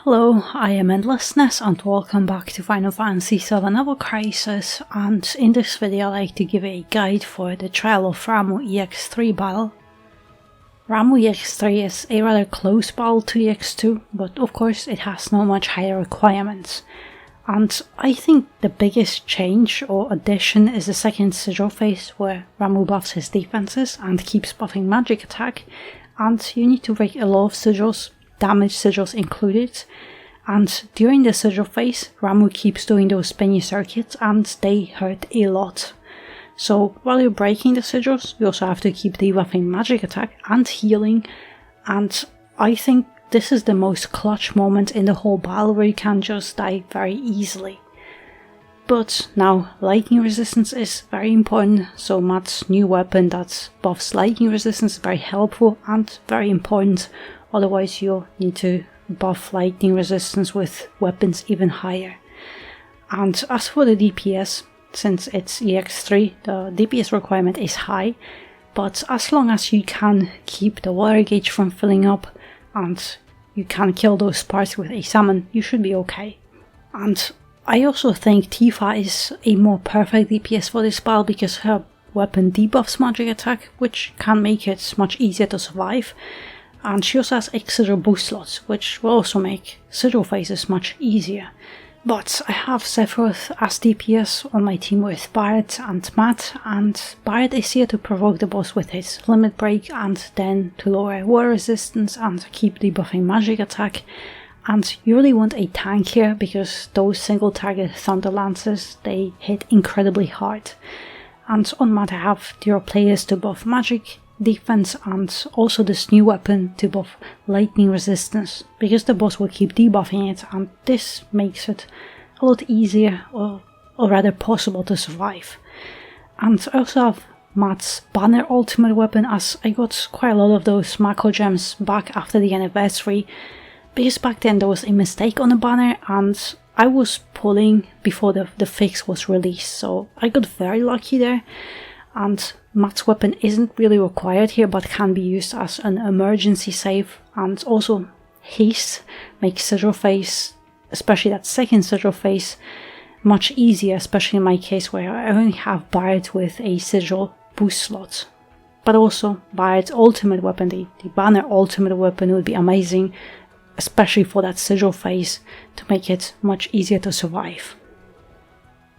Hello, I am Endlessness and welcome back to Final Fantasy VII Ever Crisis, and in this video I'd like to give a guide for the Trial of Ramuh EX3 battle. Ramuh EX3 is a rather close battle to EX2, but of course it has no much higher requirements. And I think the biggest change or addition is the second sigil phase, where Ramuh buffs his defenses and keeps buffing magic attack, and you need to break a lot of sigils, damage sigils included, and during the sigil phase Ramuh keeps doing those spinny circuits and they hurt a lot. So while you're breaking the sigils you also have to keep debuffing magic attack and healing, and I think this is the most clutch moment in the whole battle where you can just die very easily. But now lightning resistance is very important, so Matt's new weapon that buffs lightning resistance is very helpful and very important. Otherwise you'll need to buff lightning resistance with weapons even higher. And as for the DPS, since it's EX3, the DPS requirement is high, but as long as you can keep the water gauge from filling up and you can kill those parts with a summon, you should be okay. And I also think Tifa is a more perfect DPS for this battle because her weapon debuffs magic attack, which can make it much easier to survive. And she also has sigil boost slots, which will also make sigil phases much easier. But I have Sephiroth as DPS on my team with Barret and Matt, and Barret is here to provoke the boss with his limit break and then to lower water resistance and keep debuffing magic attack. And you really want a tank here because those single target thunder lances, they hit incredibly hard. And on Matt I have Duro players to buff magic defense and also this new weapon to buff lightning resistance, because the boss will keep debuffing it and this makes it a lot easier or rather possible to survive. And I also have Matt's banner ultimate weapon, as I got quite a lot of those macro gems back after the anniversary, because back then there was a mistake on the banner and I was pulling before the fix was released, so I got very lucky there. And Matt's weapon isn't really required here but can be used as an emergency save, and also haste makes sigil phase, especially that second sigil phase, much easier, especially in my case where I only have Barret with a sigil boost slot. But also Barret's ultimate weapon, the banner ultimate weapon, would be amazing, especially for that sigil phase to make it much easier to survive.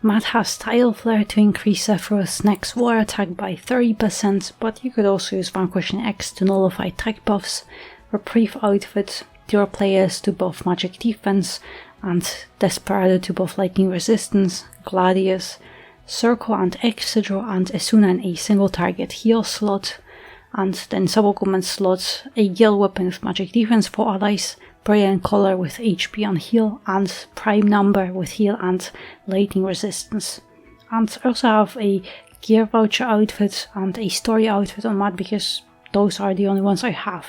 Matt has Tidal Flare to increase Sephiroth's next war attack by 30%, but you could also use Vanquishing X to nullify tech buffs, Reprieve Outfit, Duro players to buff magic defense, and Desperado to buff lightning resistance, Gladius, Circle and X sigil and Esuna in a single target heal slot, and then sub-equipment slots, a Gale weapon with magic defense for allies, Brilliant Color with HP and heal, and Prime Number with heal and lightning resistance. And I also have a Gear Voucher outfit and a Story outfit on Matt because those are the only ones I have.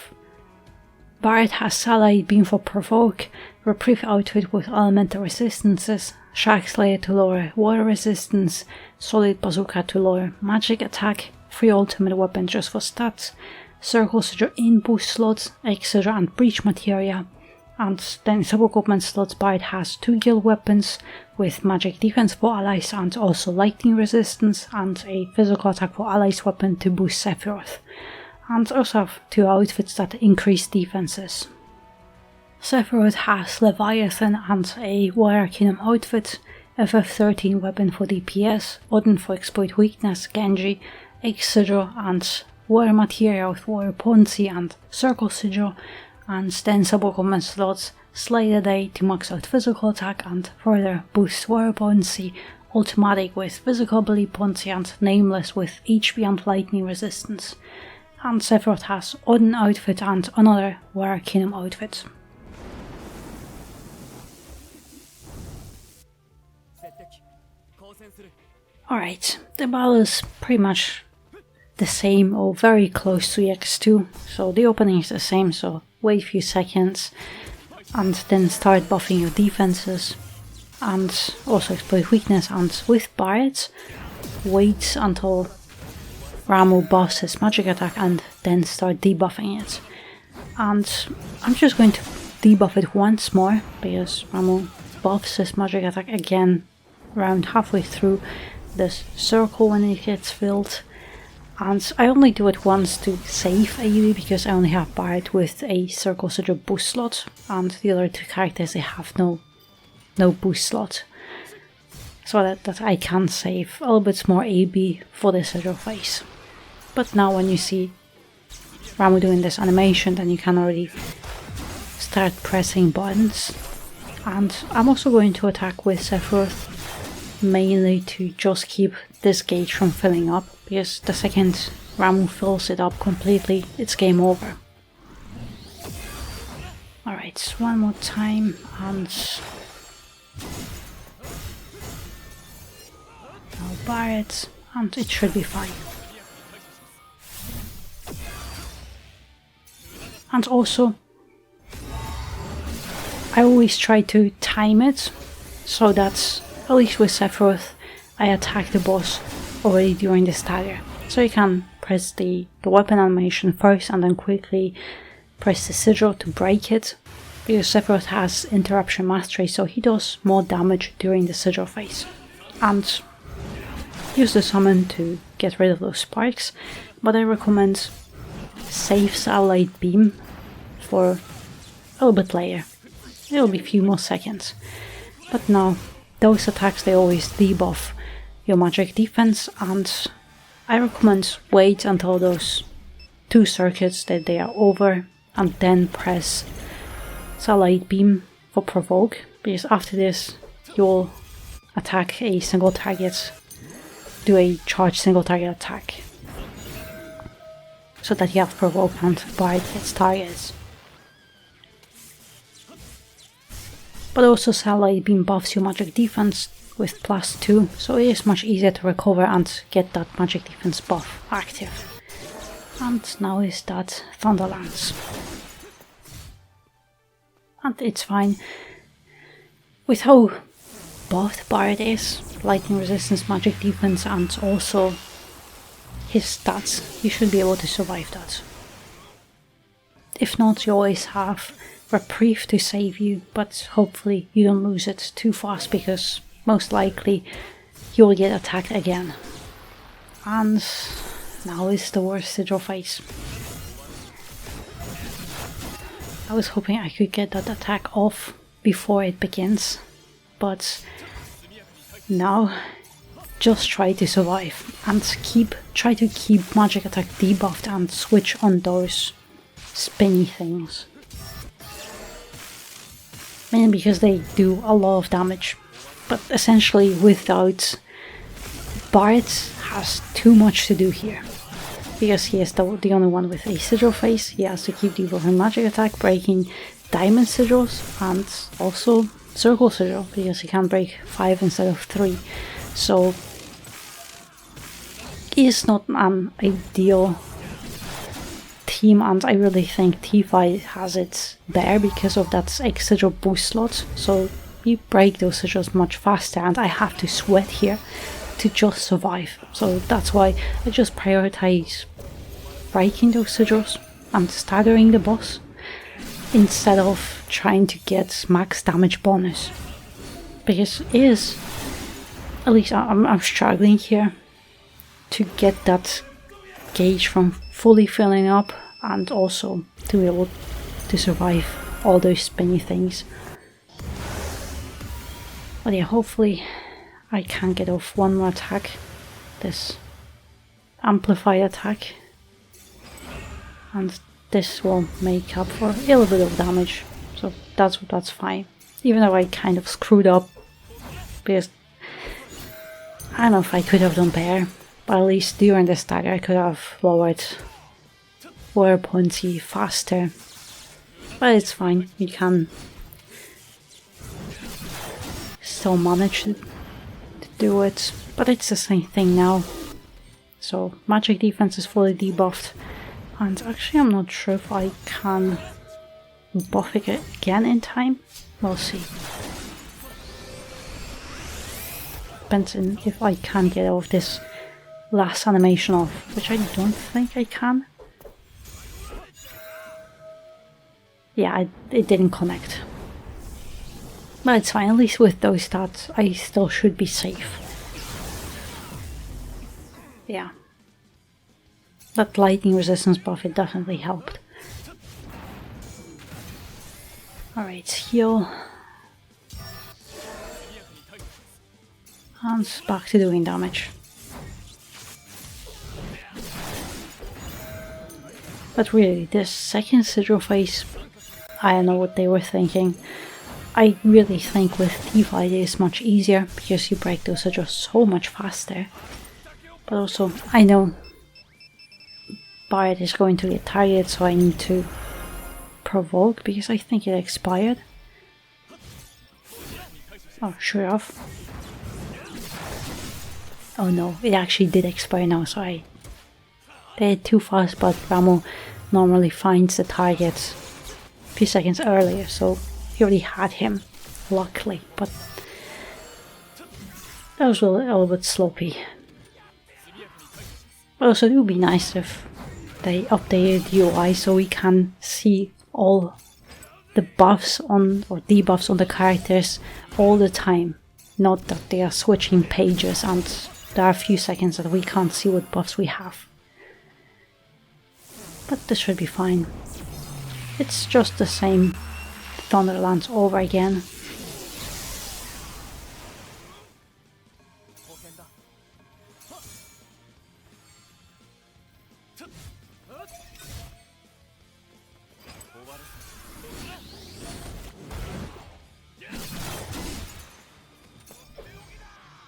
Barret has Satellite Beam for Provoke, Reprieve outfit with elemental resistances, Shark Slayer to lower water resistance, Solid Bazooka to lower magic attack, free ultimate weapon just for stats, Circle Sigil in boost slots, X Sigil and Breach Materia. And then sub-equipment slots, Barret has 2 guild weapons with magic defense for allies and also lightning resistance, and a physical attack for allies weapon to boost Sephiroth. And also have 2 outfits that increase defenses. Sephiroth has Leviathan and a Warrior Kingdom outfit, FF13 weapon for DPS, Odin for exploit weakness, Genji, X Sigil and Water Materia with Warrior Potency and Circle Sigil, and then sub-equipment slots, Slay the Day to max out physical attack and further boost Warrior Potency, Ultimatic with physical ability potency and Nameless with HP and lightning resistance. And Sephiroth has Odin outfit and another Warrior Kingdom outfit. Alright, the battle is pretty much the same or very close to EX2, so the opening is the same, so wait a few seconds and then start buffing your defenses and also exploit weakness, and with Barret wait until Ramuh buffs his magic attack and then start debuffing it. And I'm just going to debuff it once more, because Ramuh buffs his magic attack again around halfway through this circle when it gets filled. And I only do it once to save AoE, because I only have Barret with a Circle Sigil boost slot, and the other two characters, they have no boost slot. So that I can save a little bit more AB for the Sigil phase. But now when you see Ramuh doing this animation, then you can already start pressing buttons. And I'm also going to attack with Sephiroth, mainly to just keep this gauge from filling up, because the second Ramuh fills it up completely, it's game over. Alright, one more time, and now Barret, and it should be fine. And also, I always try to time it so that, at least with Sephiroth, I attack the boss already during the stagger. So you can press the weapon animation first and then quickly press the sigil to break it, because Sephiroth has interruption mastery, so he does more damage during the sigil phase. And use the summon to get rid of those sparks, but I recommend save Satellite Beam for a little bit later. It'll be a few more seconds. But now, those attacks, they always debuff your magic defense, and I recommend wait until those two circuits that they are over and then press Satellite Beam for provoke, because after this you'll attack a single target, do a charged single target attack, so that you have provoke and Barret hits targets. But also Satellite Beam buffs your magic defense with +2, so it is much easier to recover and get that magic defense buff active. And now is that Thunderlance. And it's fine. With how buffed Barret is, lightning resistance, magic defense, and also his stats, you should be able to survive that. If not, you always have Reprieve to save you, but hopefully you don't lose it too fast, because most likely you will get attacked again. And now is the worst sigil phase. I was hoping I could get that attack off before it begins, but now just try to survive and try to keep magic attack debuffed and switch on those spinny things. Mainly because they do a lot of damage, but essentially without Barret has too much to do here. Because he is the only one with a sigil phase, he has to keep debuffing magic attack, breaking diamond sigils, and also circle sigil, because he can break 5 instead of 3. So it's not an ideal team, and I really think T5 has it there because of that sigil boost slot, so you break those sigils much faster, and I have to sweat here to just survive. So that's why I just prioritize breaking those sigils and staggering the boss instead of trying to get max damage bonus, because it is, at least I'm struggling here to get that gauge from fully filling up and also to be able to survive all those spinny things. But yeah, hopefully I can get off one more attack, this amplified attack, and this will make up for a little bit of damage, so that's fine. Even though I kind of screwed up, because I don't know if I could have done better, but at least during the stagger I could have lowered Warrior Pointy faster. But it's fine, you can still manage to do it, but it's the same thing now. So magic defense is fully debuffed, and actually I'm not sure if I can buff it again in time. We'll see. Depends on if I can get out of this last animation off, which I don't think I can. Yeah, it didn't connect. But it's fine, at least with those stats, I still should be safe. Yeah. That lightning resistance buff, it definitely helped. Alright, heal. And back to doing damage. But really, this second sigil phase, I don't know what they were thinking. I really think with T5 it is much easier because you break those sigils so much faster. But also, I know Bard is going to get tired, so I need to provoke because I think it expired. Oh, sure off. Oh no, it actually did expire now, so I did it too fast, but Ramuh normally finds the target a few seconds earlier, so he already had him, luckily, but that was a little bit sloppy. But also, it would be nice if they updated the UI so we can see all the buffs on or debuffs on the characters all the time. Not that they are switching pages and there are a few seconds that we can't see what buffs we have. But this should be fine. It's just the same Thunderlands over again.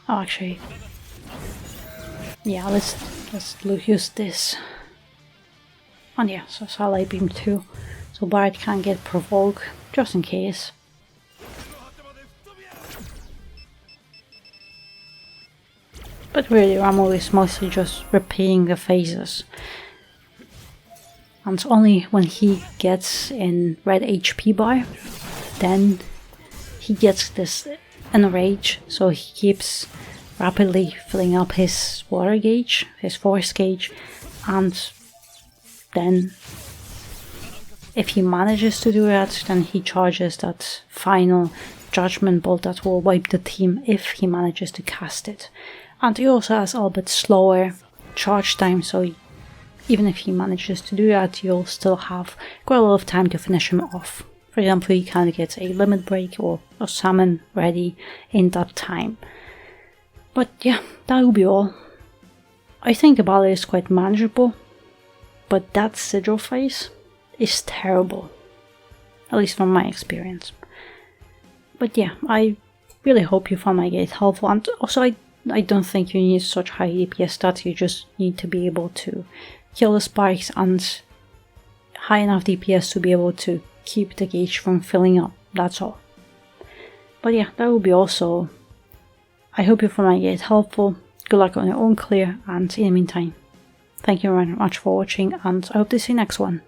Oh, actually, yeah, let's use this. And yeah, so Satellite Beam too, so Bard can get Provoke, just in case. But really, Ramuh is mostly just repeating the phases. And it's only when he gets in red HP bar, then he gets this enrage, so he keeps rapidly filling up his water gauge, his force gauge, and then if he manages to do that, then he charges that final judgment bolt that will wipe the team if he manages to cast it. And he also has a little bit slower charge time, so even if he manages to do that, you'll still have quite a lot of time to finish him off. For example, he can get a limit break or a summon ready in that time. But yeah, that will be all. I think the battle is quite manageable, but that sigil phase is terrible. At least from my experience. But yeah, I really hope you found my guide helpful, and also I don't think you need such high DPS stats, you just need to be able to kill the spikes and high enough DPS to be able to keep the gauge from filling up, that's all. But yeah, that will be all, so I hope you found my guide helpful, good luck on your own clear, and in the meantime, thank you very much for watching, and I hope to see you next one.